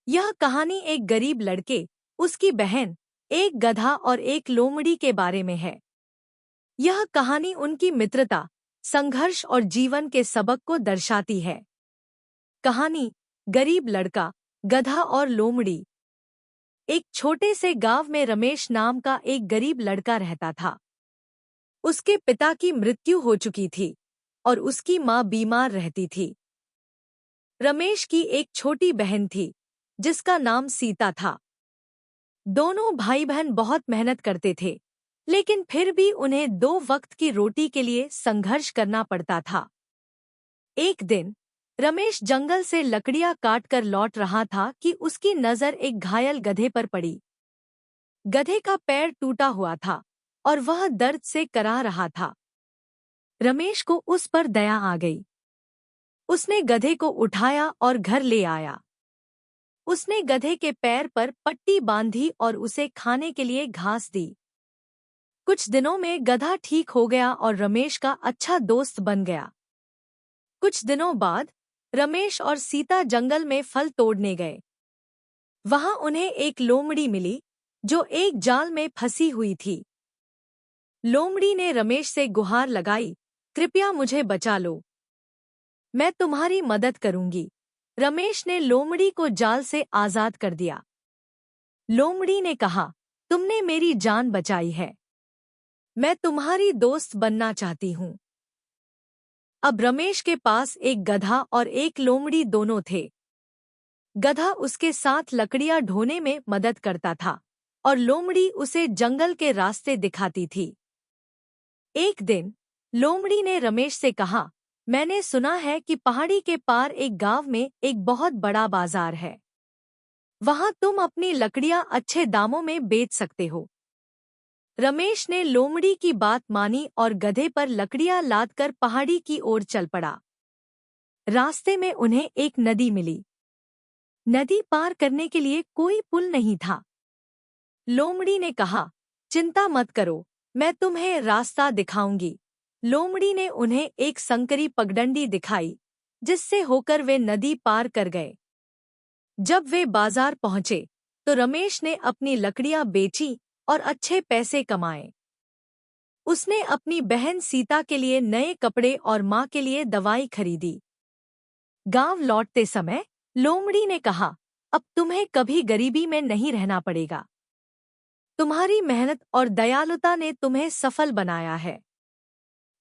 यह कहानी एक गरीब लड़के, उसकी बहन, एक गधा और एक लोमड़ी के बारे में है। यह कहानी उनकी मित्रता, संघर्ष और जीवन के सबक को दर्शाती है। कहानी गरीब लड़का, गधा और लोमड़ी। एक छोटे से गांव में रमेश नाम का एक गरीब लड़का रहता था। उसके पिता की मृत्यु हो चुकी थी और उसकी माँ बीमार रहती थी। रमेश की एक छोटी बहन थी जिसका नाम सीता था। दोनों भाई बहन बहुत मेहनत करते थे, लेकिन फिर भी उन्हें 2 वक्त की रोटी के लिए संघर्ष करना पड़ता था। एक दिन रमेश जंगल से लकड़ियां काट कर लौट रहा था कि उसकी नजर एक घायल गधे पर पड़ी। गधे का पैर टूटा हुआ था और वह दर्द से कराह रहा था। रमेश को उस पर दया आ गई। उसने गधे को उठाया और घर ले आया। उसने गधे के पैर पर पट्टी बांधी और उसे खाने के लिए घास दी। कुछ दिनों में गधा ठीक हो गया और रमेश का अच्छा दोस्त बन गया। कुछ दिनों बाद रमेश और सीता जंगल में फल तोड़ने गए। वहां उन्हें एक लोमड़ी मिली जो एक जाल में फंसी हुई थी। लोमड़ी ने रमेश से गुहार लगाई, कृपया मुझे बचा लो, मैं तुम्हारी मदद करूंगी। रमेश ने लोमड़ी को जाल से आजाद कर दिया। लोमड़ी ने कहा, तुमने मेरी जान बचाई है, मैं तुम्हारी दोस्त बनना चाहती हूँ। अब रमेश के पास एक गधा और एक लोमड़ी दोनों थे। गधा उसके साथ लकड़ियां ढोने में मदद करता था और लोमड़ी उसे जंगल के रास्ते दिखाती थी। एक दिन लोमड़ी ने रमेश से कहा, मैंने सुना है कि पहाड़ी के पार एक गांव में एक बहुत बड़ा बाजार है। वहां तुम अपनी लकड़ियां अच्छे दामों में बेच सकते हो। रमेश ने लोमड़ी की बात मानी और गधे पर लकड़ियां लादकर पहाड़ी की ओर चल पड़ा। रास्ते में उन्हें एक नदी मिली। नदी पार करने के लिए कोई पुल नहीं था। लोमड़ी ने कहा, चिंता मत करो, मैं तुम्हें रास्ता दिखाऊंगी। लोमड़ी ने उन्हें एक संकरी पगडंडी दिखाई, जिससे होकर वे नदी पार कर गए। जब वे बाजार पहुंचे तो रमेश ने अपनी लकड़ियां बेची और अच्छे पैसे कमाए। उसने अपनी बहन सीता के लिए नए कपड़े और माँ के लिए दवाई खरीदी। गांव लौटते समय लोमड़ी ने कहा, अब तुम्हें कभी गरीबी में नहीं रहना पड़ेगा। तुम्हारी मेहनत और दयालुता ने तुम्हें सफल बनाया है।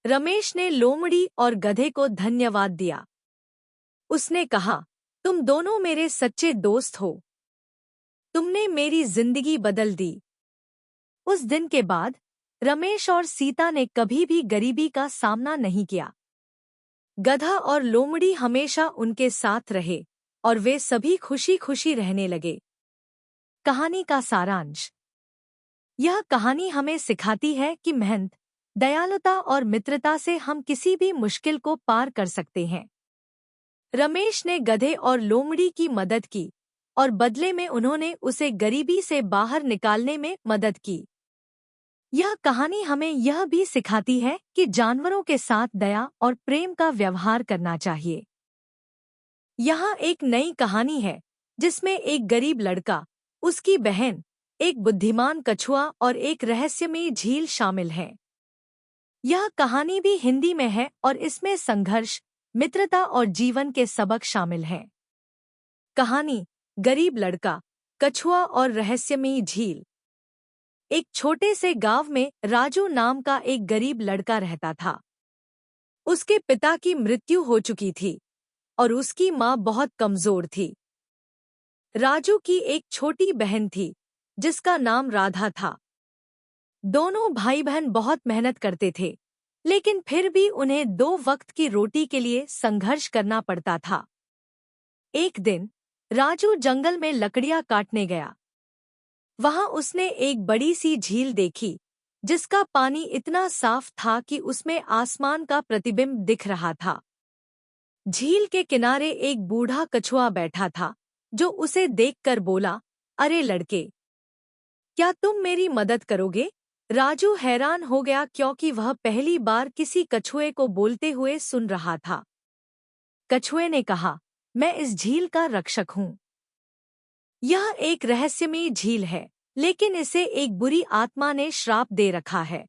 रमेश ने लोमड़ी और गधे को धन्यवाद दिया। उसने कहा, तुम दोनों मेरे सच्चे दोस्त हो। तुमने मेरी जिंदगी बदल दी। उस दिन के बाद रमेश और सीता ने कभी भी गरीबी का सामना नहीं किया। गधा और लोमड़ी हमेशा उनके साथ रहे और वे सभी खुशी खुशी रहने लगे। कहानी का सारांश। यह कहानी हमें सिखाती है कि मेहनत, दयालुता और मित्रता से हम किसी भी मुश्किल को पार कर सकते हैं। रमेश ने गधे और लोमड़ी की मदद की और बदले में उन्होंने उसे गरीबी से बाहर निकालने में मदद की। यह कहानी हमें यह भी सिखाती है कि जानवरों के साथ दया और प्रेम का व्यवहार करना चाहिए। यहाँ एक नई कहानी है जिसमें एक गरीब लड़का, उसकी बहन, एक बुद्धिमान कछुआ और एक रहस्यमयी झील शामिल है। यह कहानी भी हिंदी में है और इसमें संघर्ष, मित्रता और जीवन के सबक शामिल हैं। कहानी गरीब लड़का, कछुआ और रहस्यमयी झील। एक छोटे से गांव में राजू नाम का एक गरीब लड़का रहता था। उसके पिता की मृत्यु हो चुकी थी और उसकी माँ बहुत कमजोर थी। राजू की एक छोटी बहन थी जिसका नाम राधा था। दोनों भाई बहन बहुत मेहनत करते थे, लेकिन फिर भी उन्हें 2 वक्त की रोटी के लिए संघर्ष करना पड़ता था। एक दिन राजू जंगल में लकड़ियां काटने गया। वहां उसने एक बड़ी सी झील देखी जिसका पानी इतना साफ था कि उसमें आसमान का प्रतिबिंब दिख रहा था। झील के किनारे एक बूढ़ा कछुआ बैठा था जो उसे देखकर बोला, अरे लड़के, क्या तुम मेरी मदद करोगे? राजू हैरान हो गया क्योंकि वह पहली बार किसी कछुए को बोलते हुए सुन रहा था। कछुए ने कहा, मैं इस झील का रक्षक हूँ। यह एक रहस्यमयी झील है, लेकिन इसे एक बुरी आत्मा ने श्राप दे रखा है।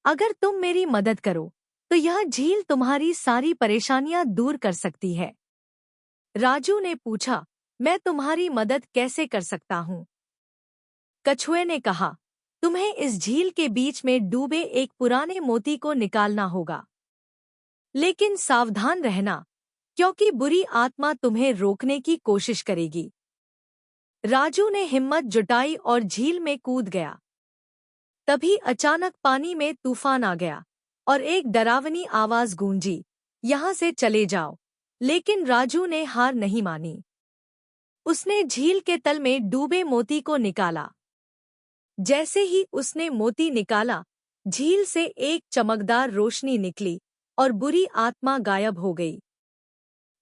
अगर तुम मेरी मदद करो, तो यह झील तुम्हारी सारी परेशानियां दूर कर सकती है। राजू ने पूछा, मैं तुम्हारी मदद कैसे कर सकता हूँ? कछुए ने कहा, तुम्हें इस झील के बीच में डूबे एक पुराने मोती को निकालना होगा। लेकिन सावधान रहना, क्योंकि बुरी आत्मा तुम्हें रोकने की कोशिश करेगी। राजू ने हिम्मत जुटाई और झील में कूद गया। तभी अचानक पानी में तूफान आ गया और एक डरावनी आवाज गूंजी, यहाँ से चले जाओ। लेकिन राजू ने हार नहीं मानी। उसने झील के तल में डूबे मोती को निकाला। जैसे ही उसने मोती निकाला, झील से एक चमकदार रोशनी निकली और बुरी आत्मा गायब हो गई।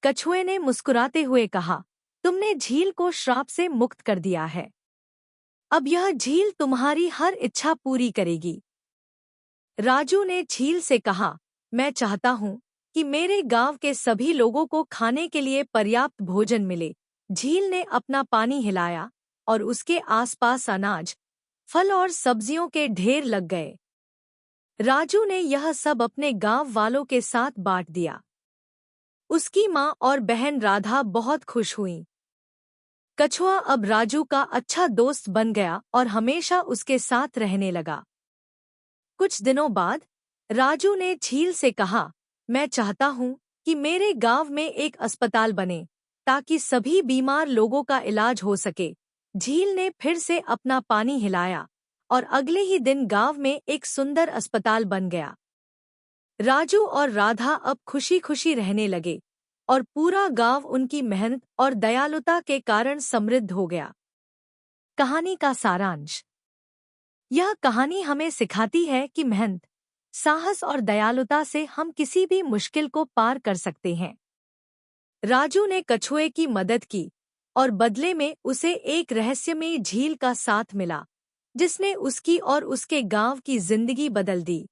कछुए ने मुस्कुराते हुए कहा, तुमने झील को श्राप से मुक्त कर दिया है। अब यह झील तुम्हारी हर इच्छा पूरी करेगी। राजू ने झील से कहा, मैं चाहता हूँ कि मेरे गांव के सभी लोगों को खाने के लिए पर्याप्त भोजन मिले। झील ने अपना पानी हिलाया और उसके आसपास अनाज, फल और सब्जियों के ढेर लग गए। राजू ने यह सब अपने गांव वालों के साथ बांट दिया। उसकी माँ और बहन राधा बहुत खुश हुईं। कछुआ अब राजू का अच्छा दोस्त बन गया और हमेशा उसके साथ रहने लगा। कुछ दिनों बाद राजू ने झील से कहा, मैं चाहता हूँ कि मेरे गांव में एक अस्पताल बने, ताकि सभी बीमार लोगों का इलाज हो सके। झील ने फिर से अपना पानी हिलाया और अगले ही दिन गांव में एक सुंदर अस्पताल बन गया। राजू और राधा अब खुशी खुशी रहने लगे और पूरा गांव उनकी मेहनत और दयालुता के कारण समृद्ध हो गया। कहानी का सारांश। यह कहानी हमें सिखाती है कि मेहनत, साहस और दयालुता से हम किसी भी मुश्किल को पार कर सकते हैं। राजू ने कछुए की मदद की और बदले में उसे एक रहस्यमयी झील का साथ मिला, जिसने उसकी और उसके गांव की जिंदगी बदल दी।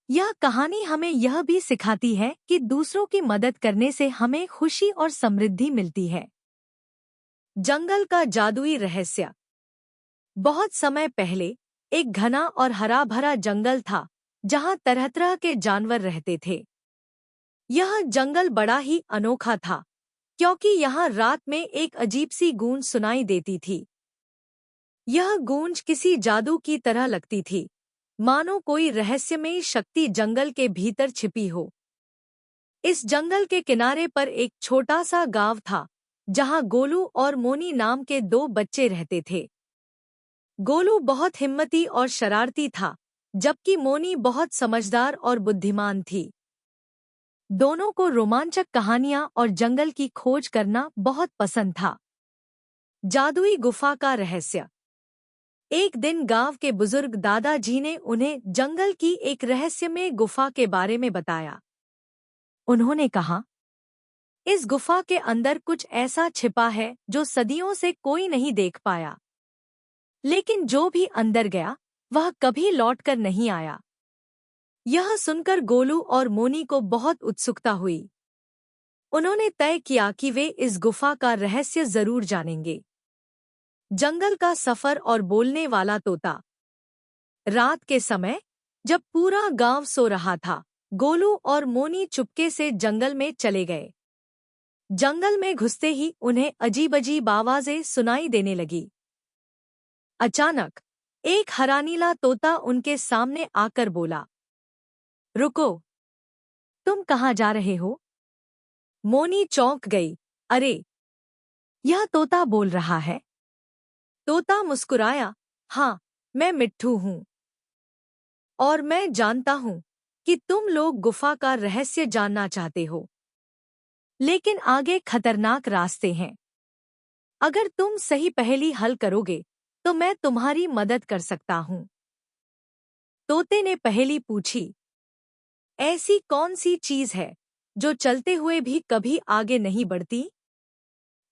यह कहानी हमें यह भी सिखाती है कि दूसरों की मदद करने से हमें खुशी और समृद्धि मिलती है। जंगल का जादुई रहस्य। बहुत समय पहले एक घना और हरा भरा जंगल था, जहां तरह तरह के जानवर रहते थे। यह जंगल बड़ा ही अनोखा था, क्योंकि यहाँ रात में एक अजीब सी गूंज सुनाई देती थी। यह गूंज किसी जादू की तरह लगती थी, मानो कोई रहस्यमयी शक्ति जंगल के भीतर छिपी हो। इस जंगल के किनारे पर एक छोटा सा गांव था, जहां गोलू और मोनी नाम के दो बच्चे रहते थे। गोलू बहुत हिम्मती और शरारती था, जबकि मोनी बहुत समझदार और बुद्धिमान थी। दोनों को रोमांचक कहानियां और जंगल की खोज करना बहुत पसंद था। जादुई गुफा का रहस्य। एक दिन गांव के बुजुर्ग दादाजी ने उन्हें जंगल की एक रहस्यमय गुफा के बारे में बताया। उन्होंने कहा, इस गुफा के अंदर कुछ ऐसा छिपा है जो सदियों से कोई नहीं देख पाया। लेकिन जो भी अंदर गया, वह कभी लौटकर नहीं आया। यह सुनकर गोलू और मोनी को बहुत उत्सुकता हुई। उन्होंने तय किया कि वे इस गुफा का रहस्य जरूर जानेंगे। जंगल का सफर और बोलने वाला तोता। रात के समय, जब पूरा गांव सो रहा था, गोलू और मोनी चुपके से जंगल में चले गए। जंगल में घुसते ही उन्हें अजीब अजीब आवाजें सुनाई देने लगी। अचानक एक हरानीला तोता उनके सामने आकर बोला, रुको, तुम कहाँ जा रहे हो? मोनी चौंक गई। अरे, यह तोता बोल रहा है। तोता मुस्कुराया, हाँ, मैं मिट्ठू हूँ और मैं जानता हूँ कि तुम लोग गुफा का रहस्य जानना चाहते हो। लेकिन आगे खतरनाक रास्ते हैं। अगर तुम सही पहेली हल करोगे, तो मैं तुम्हारी मदद कर सकता हूँ। तोते ने पहेली पूछी, ऐसी कौन सी चीज है जो चलते हुए भी कभी आगे नहीं बढ़ती?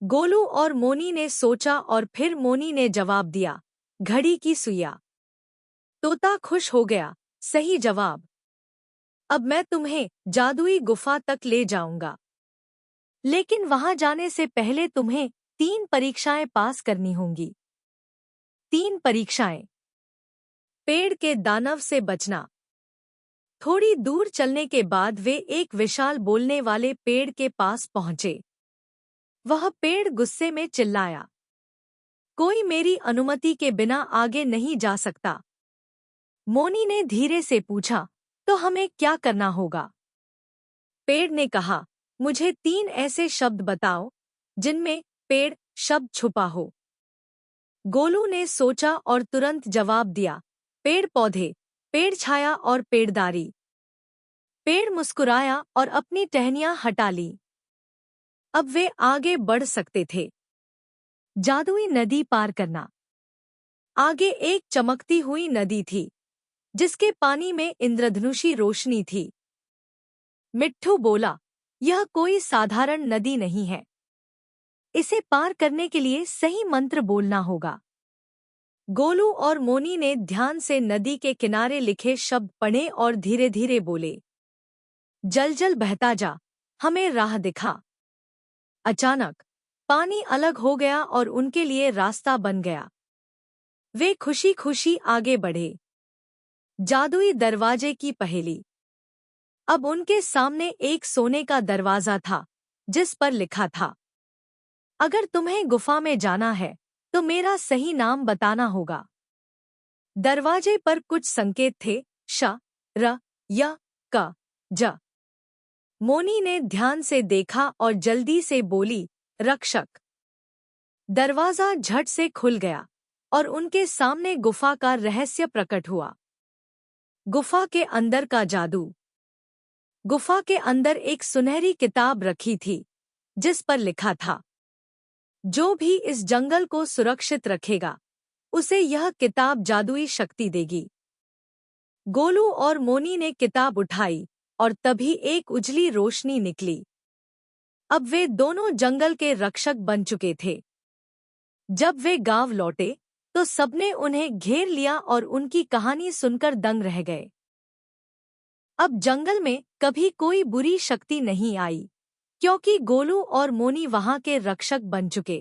गोलू और मोनी ने सोचा और फिर मोनी ने जवाब दिया, घड़ी की सुइयां। तोता खुश हो गया, सही जवाब। अब मैं तुम्हें जादुई गुफा तक ले जाऊंगा। लेकिन वहां जाने से पहले तुम्हें 3 परीक्षाएं पास करनी होंगी। 3 परीक्षाएं। पेड़ के दानव से बचना। थोड़ी दूर चलने के बाद वे एक विशाल बोलने वाले पेड़ के पास पहुंचे। वह पेड़ गुस्से में चिल्लाया, कोई मेरी अनुमति के बिना आगे नहीं जा सकता। मोनी ने धीरे से पूछा, तो हमें क्या करना होगा? पेड़ ने कहा, मुझे 3 ऐसे शब्द बताओ जिनमें पेड़ शब्द छुपा हो। गोलू ने सोचा और तुरंत जवाब दिया, पेड़ पौधे, पेड़ छाया और पेड़दारी। पेड़ मुस्कुराया और अपनी टहनियां हटा ली। अब वे आगे बढ़ सकते थे। जादुई नदी पार करना। आगे एक चमकती हुई नदी थी, जिसके पानी में इंद्रधनुषी रोशनी थी। मिट्ठू बोला, यह कोई साधारण नदी नहीं है। इसे पार करने के लिए सही मंत्र बोलना होगा। गोलू और मोनी ने ध्यान से नदी के किनारे लिखे शब्द पढ़े और धीरे धीरे बोले, जल जल बहता जा, हमें राह दिखा। अचानक पानी अलग हो गया और उनके लिए रास्ता बन गया। वे खुशी खुशी आगे बढ़े। जादुई दरवाजे की पहेली। अब उनके सामने एक सोने का दरवाजा था, जिस पर लिखा था, अगर तुम्हें गुफा में जाना है तो मेरा सही नाम बताना होगा। दरवाजे पर कुछ संकेत थे, श, र, य, क, ज। मोनी ने ध्यान से देखा और जल्दी से बोली, रक्षक। दरवाजा झट से खुल गया और उनके सामने गुफा का रहस्य प्रकट हुआ। गुफा के अंदर का जादू। गुफा के अंदर एक सुनहरी किताब रखी थी, जिस पर लिखा था, जो भी इस जंगल को सुरक्षित रखेगा, उसे यह किताब जादुई शक्ति देगी। गोलू और मोनी ने किताब उठाई और तभी एक उजली रोशनी निकली। अब वे दोनों जंगल के रक्षक बन चुके थे। जब वे गांव लौटे तो सबने उन्हें घेर लिया और उनकी कहानी सुनकर दंग रह गए। अब जंगल में कभी कोई बुरी शक्ति नहीं आई, क्योंकि गोलू और मोनी वहां के रक्षक बन चुके।